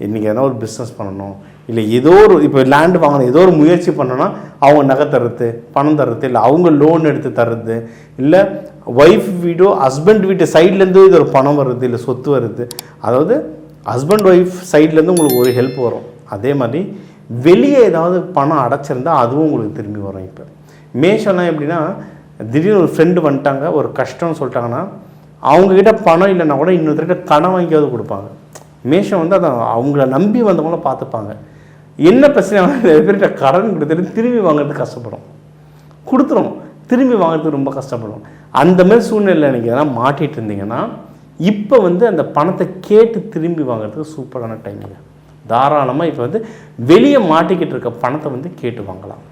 இன்றைக்கி எதனா ஒரு பிஸ்னஸ் பண்ணணும், இல்லை ஏதோ ஒரு இப்போ லேண்டு வாங்கணும், ஏதோ ஒரு முயற்சி பண்ணோன்னா அவங்க நகை தர்றது, பணம் தர்றது, இல்லை அவங்க லோன் எடுத்து தர்றது, இல்லை ஒய்ஃப் வீடோ ஹஸ்பண்ட் வீட்டு சைட்லேருந்து இது ஒரு பணம் வருது, இல்லை சொத்து வருது. அதாவது ஹஸ்பண்ட் ஒய்ஃப் சைட்லேருந்து உங்களுக்கு ஒரு ஹெல்ப் வரும். அதே மாதிரி வெளியே ஏதாவது பணம் அடைச்சிருந்தால் அதுவும் உங்களுக்கு திரும்பி வரும். இப்போ மேஷம்லாம் எப்படின்னா, திடீர்னு ஒரு ஃப்ரெண்டு வந்துட்டாங்க, ஒரு கஷ்டம்னு சொல்லிட்டாங்கன்னா அவங்கக்கிட்ட பணம் இல்லைன்னா கூட இன்னொருத்தர்கிட்ட கடன் வாங்கியாவது கொடுப்பாங்க. மேஷம் வந்து அதை அவங்கள நம்பி வந்தவங்கள பார்த்துப்பாங்க. என்ன பிரச்சனை நிறைய பேர்கிட்ட கடன் கொடுத்துட்டு திரும்பி வாங்குறதுக்கு கஷ்டப்படும், கொடுத்துரும், திரும்பி வாங்குறதுக்கு ரொம்ப கஷ்டப்படும். அந்த மாதிரி சூழ்நிலையில் நீங்கள் எதனா மாட்டிகிட்டு இருந்தீங்கன்னா இப்போ வந்து அந்த பணத்தை கேட்டு திரும்பி வாங்குறதுக்கு சூப்பரான டைமில் தாராளமாக இப்போ வந்து வெளியே மாட்டிக்கிட்டு இருக்க பணத்தை வந்து கேட்டு வாங்கலாம்.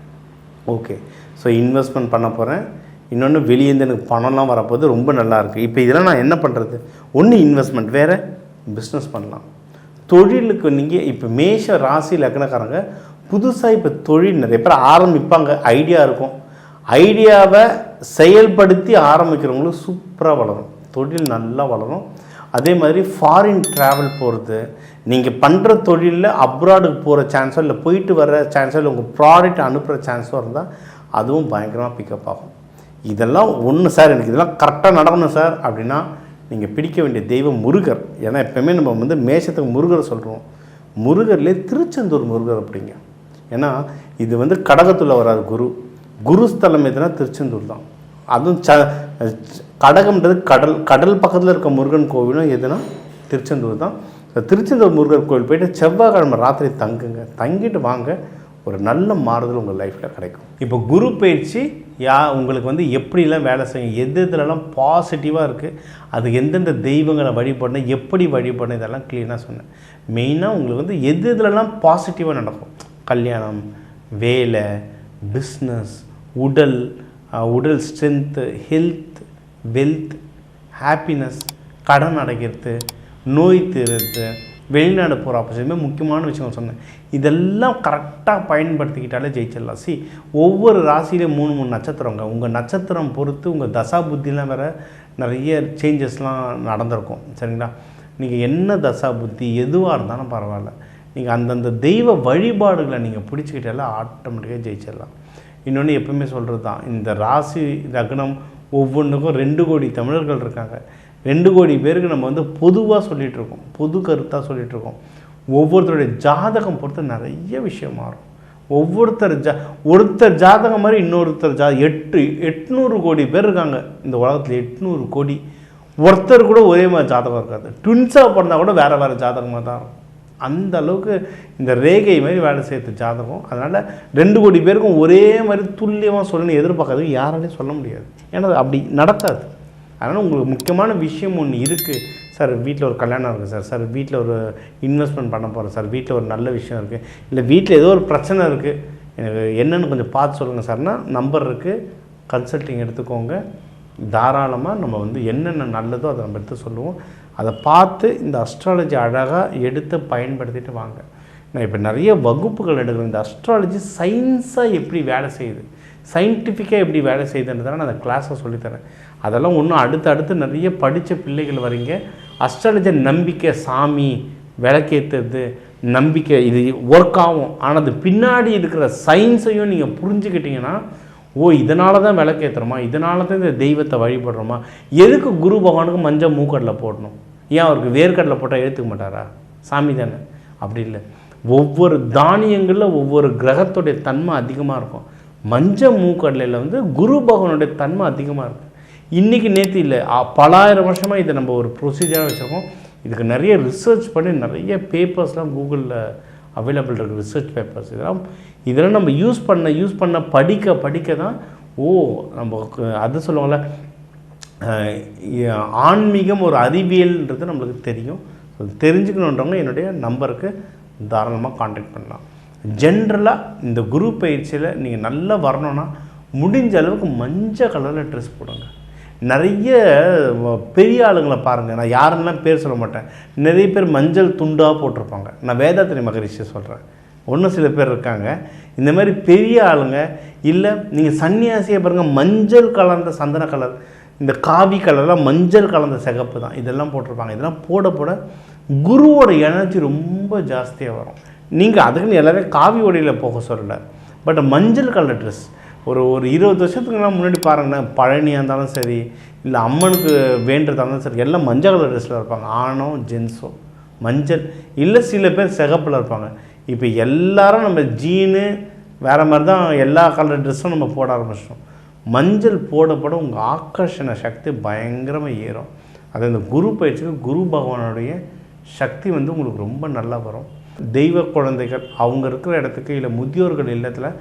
ஓகே, ஸோ இன்வெஸ்ட்மெண்ட் பண்ண போகிறேன். இன்னொன்று வெளியேருந்து எனக்கு பணம்லாம் வரப்போது ரொம்ப நல்லாயிருக்கு. இப்போ இதெல்லாம் நான் என்ன பண்ணுறது? ஒன்று இன்வெஸ்ட்மெண்ட், வேறு பிஸ்னஸ் பண்ணலாம். தொழிலுக்கு நீங்கள் இப்போ மேஷ ராசி லக்னக்காரங்க புதுசாக இப்போ தொழில் நிறைய பேர் ஆரம்பிப்பாங்க. ஐடியா இருக்கும், ஐடியாவை செயல்படுத்தி ஆரம்பிக்கிறவங்களுக்கு சூப்பராக வளரும், தொழில் நல்லா வளரும். அதே மாதிரி ஃபாரின் ட்ராவல் போகிறது, நீங்கள் பண்ணுற தொழிலில் அப்ராடுக்கு போகிற சான்ஸோ, இல்லை போயிட்டு வர சான்ஸோ, இல்லை உங்கள் ப்ராடக்ட் அனுப்புகிற சான்ஸோ இருந்தால் அதுவும் பயங்கரமாக பிக்கப் ஆகும். இதெல்லாம் ஒன்று சார், எனக்கு இதெல்லாம் கரெக்டாக நடக்கணும் சார் அப்படின்னா நீங்கள் பிடிக்க வேண்டிய தெய்வம் முருகர். ஏன்னா எப்போவுமே நம்ம வந்து மேஷத்துக்கு முருகரை சொல்கிறோம். முருகர்லேயே திருச்செந்தூர் முருகர் அப்படிங்க. ஏன்னா இது வந்து கடகத்தில் வராது, குருஸ்தலம் எதுனா திருச்செந்தூர் தான். அதுவும் கடகம்ன்றது கடல் பக்கத்தில் இருக்க முருகன் கோவிலும் எதுனா திருச்செந்தூர் தான். திருச்செந்தூர் முருகர் கோவில் போய்ட்டு செவ்வாய்க்கிழமை ராத்திரி தங்குங்க, தங்கிட்டு வாங்க, ஒரு நல்ல மாறுதல் உங்கள் லைஃப்பில் கிடைக்கும். இப்போ குரு பயிற்சி உங்களுக்கு வந்து எப்படிலாம் வேலை செய்யும், எது இதிலலாம் பாசிட்டிவாக இருக்குது, அது எந்தெந்த தெய்வங்களை வழிபடணும், எப்படி வழிபடணும், இதெல்லாம் க்ளீனாக சொன்னேன். மெயினாக உங்களுக்கு வந்து எது இதிலலாம் பாசிட்டிவாக நடக்கும், கல்யாணம், வேலை, பிஸ்னஸ், உடல் ஸ்ட்ரென்த்து, ஹெல்த், வெல்த், ஹாப்பினஸ், கடன் அடைக்கிறது, நோய் தீர்றது, வெளிநாடு போகிற ஆப்போசிட்டுமே முக்கியமான விஷயம் சொன்னேன். இதெல்லாம் கரெக்டாக பயன்படுத்திக்கிட்டாலே ஜெயிச்சிடலாம். ஒவ்வொரு ராசியிலையும் 3 நட்சத்திரங்க. உங்கள் நட்சத்திரம் பொறுத்து உங்கள் தசா புத்திலாம் வேறு நிறைய சேஞ்சஸ்லாம் நடந்திருக்கும். சரிங்களா? நீங்கள் என்ன தசா புத்தி எதுவாக இருந்தாலும் பரவாயில்ல, நீங்கள் அந்தந்த தெய்வ வழிபாடுகளை நீங்கள் பிடிச்சிக்கிட்டாலே ஆட்டோமேட்டிக்காக ஜெயிச்சிடலாம். இன்னொன்று எப்பவுமே சொல்கிறது தான், இந்த ராசி லக்னம் ஒவ்வொன்றுக்கும் 2 கோடி தமிழர்கள் இருக்காங்க. 2 கோடி பேருக்கு நம்ம வந்து பொதுவாக சொல்லிகிட்ருக்கோம், பொது கருத்தாக சொல்லிகிட்ருக்கோம். ஒவ்வொருத்தருடைய ஜாதகம் பொறுத்து நிறைய விஷயம் மாறும். ஒருத்தர் ஜாதகம் மாதிரி இன்னொருத்தர் 800 கோடி பேர் இருக்காங்க இந்த உலகத்தில். 800 கோடி, ஒருத்தர் கூட ஒரே மாதிரி ஜாதகம் இருக்காது. ட்வின்ஸாக பிறந்தால் கூட வேறு வேறு ஜாதகமாக தான் இருக்கும். அந்த அளவுக்கு இந்த ரேகை மாதிரி வேலை செய்யறது ஜாதகம். அதனால் 2 கோடி பேருக்கும் ஒரே மாதிரி துல்லியமாக சொல்லணும்னு எதிர்பார்க்காது யாராலையும் சொல்ல முடியாது. ஏன்னா அப்படி நடக்காது. அதனால் உங்களுக்கு முக்கியமான விஷயம் ஒன்று இருக்குது சார். வீட்டில் ஒரு கல்யாணம் இருக்குது சார், வீட்டில் ஒரு இன்வெஸ்ட்மெண்ட் பண்ண போகிறேன் சார், வீட்டில் ஒரு நல்ல விஷயம் இருக்குது, இல்லை வீட்டில் ஏதோ ஒரு பிரச்சனை இருக்குது, எனக்கு என்னென்னு கொஞ்சம் பார்த்து சொல்லுங்கள் சார்னா நம்பர் இருக்குது, கன்சல்ட்டிங் எடுத்துக்கோங்க. தாராளமாக நம்ம வந்து என்னென்ன நல்லதோ அதை நம்ம எடுத்து சொல்லுவோம். அதை பார்த்து இந்த அஸ்ட்ராலஜி அழகாக எடுத்து பயன்படுத்திட்டு வாங்க. நான் இப்போ நிறைய வகுப்புகள் எடுக்கிறேன். இந்த அஸ்ட்ராலஜி சயின்ஸாக எப்படி வேலை செய்யுது, சயின்டிஃபிக்காக எப்படி வேலை செய்யுதுன்றதால நான் அந்த கிளாஸை சொல்லித்தரேன். அதெல்லாம் ஒன்றும் அடுத்து நிறைய படித்த பிள்ளைகள் வரீங்க. அஸ்ட்ராலஜி நம்பிக்கை, சாமி விளக்கேற்றுறது, நம்பிக்கை, இது ஒர்க் ஆகும். ஆனால் அது பின்னாடி இருக்கிற சயின்ஸையும் நீங்கள் புரிஞ்சுக்கிட்டிங்கன்னா, ஓ இதனால தான் விளக்கேற்றுறோமா, இதனால தான் இந்த தெய்வத்தை வழிபடுறோமா, எதுக்கு குரு பகவானுக்கு மஞ்சள் மூக்கடலை போடணும், ஏன் அவருக்கு வேர்க்கடலை போட்டால் ஏற்றுக்க மாட்டாரா, சாமி தானே? அப்படி இல்லை. ஒவ்வொரு தானியங்களில் ஒவ்வொரு கிரகத்துடைய தன்மை அதிகமாக இருக்கும். மஞ்சள் மூக்கடலையில் வந்து குரு பகவானுடைய தன்மை அதிகமாக இருக்குது. இன்றைக்கி நேற்று இல்லை, பல ஆயிரம் வருஷமாக இதை நம்ம ஒரு ப்ரொசீஜராக வச்சுருக்கோம். இதுக்கு நிறைய ரிசர்ச் பண்ணி நிறைய பேப்பர்ஸ்லாம் கூகுளில் அவைலபிள் இருக்குது, ரிசர்ச் பேப்பர்ஸ். இதெல்லாம் நம்ம யூஸ் பண்ண படிக்க தான் நமக்கு அது சொல்லுவாங்கள்ல, ஆன்மீகம் ஒரு அறிவியல்ன்றது நம்மளுக்கு தெரியும். தெரிஞ்சுக்கணுன்றவங்க என்னுடைய நம்பருக்கு தாராளமாக காண்டாக்ட் பண்ணலாம். ஜென்ரலாக இந்த குரு பயிற்சியில் நீங்கள் நல்லா வரணும்னா முடிஞ்ச அளவுக்கு மஞ்சள் கலரில் ட்ரெஸ் போடுங்க. நிறைய பெரிய ஆளுங்களை பாருங்கள், நான் யாருன்னெலாம் பேர் சொல்ல மாட்டேன், நிறைய பேர் மஞ்சள் துண்டாக போட்டிருப்பாங்க. நான் வேதாத்திரி மகரிஷியை சொல்கிறேன். ஒன்றும் சில பேர் இருக்காங்க இந்த மாதிரி பெரிய ஆளுங்க. இல்லை நீங்கள் சன்னியாசியை பாருங்கள், மஞ்சள் கலந்த சந்தன கலர், இந்த காவி கலர்லாம் மஞ்சள் கலந்த சிகப்பு தான் இதெல்லாம் போட்டிருப்பாங்க. இதெல்லாம் போட குருவோட எனர்ஜி ரொம்ப ஜாஸ்தியாக வரும். நீங்கள் அதுக்குன்னு எல்லாமே காவி ஒடையில் போக சொல்லலை, பட் மஞ்சள் கலர் ட்ரெஸ் ஒரு 20 வருஷத்துக்குலாம் முன்னாடி பாருங்களேன், பழனியாக இருந்தாலும் சரி, இல்லை அம்மனுக்கு வேண்டுறதா இருந்தாலும் சரி, எல்லாம் மஞ்சள் கலர் ட்ரெஸ்ஸில் இருப்பாங்க, ஆணோ ஜென்ஸோ மஞ்சள். இல்லை சில பேர் சிகப்பில் இருப்பாங்க. இப்போ எல்லாரும் நம்ம ஜீனு வேறு மாதிரி தான் எல்லா கலர் ட்ரெஸ்ஸும் நம்ம போட ஆரம்பிச்சிட்டோம். மஞ்சள் போட உங்கள் ஆக்கர்ஷண சக்தி பயங்கரமாக ஏறும். அது இந்த குரு பயிற்சிக்கு குரு பகவானுடைய சக்தி வந்து உங்களுக்கு ரொம்ப நல்லா வரும். தெய்வ குழந்தைகள் அவங்க இருக்கிற இடத்துக்கு, இல்லை முதியோர்கள் இல்லத்தில்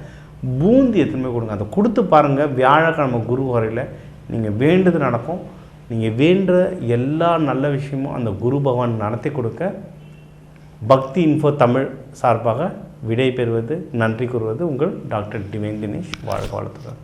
பூந்தி எத்தனை கொடுங்க. அதை கொடுத்து பாருங்கள். வியாழக்கிழமை குரு வரையில் நீங்கள் வேண்டுது நடக்கும். நீங்கள் வேண்டுற எல்லா நல்ல விஷயமும் அந்த குரு பகவான் நடத்தி கொடுக்க பக்தி இன்ஃபோ தமிழ் சார்பாக விடை பெறுவது, நன்றி கூறுவது உங்கள் டாக்டர் டிவைன் தினேஷ். வாழ்க வாழ்த்துக்கள்.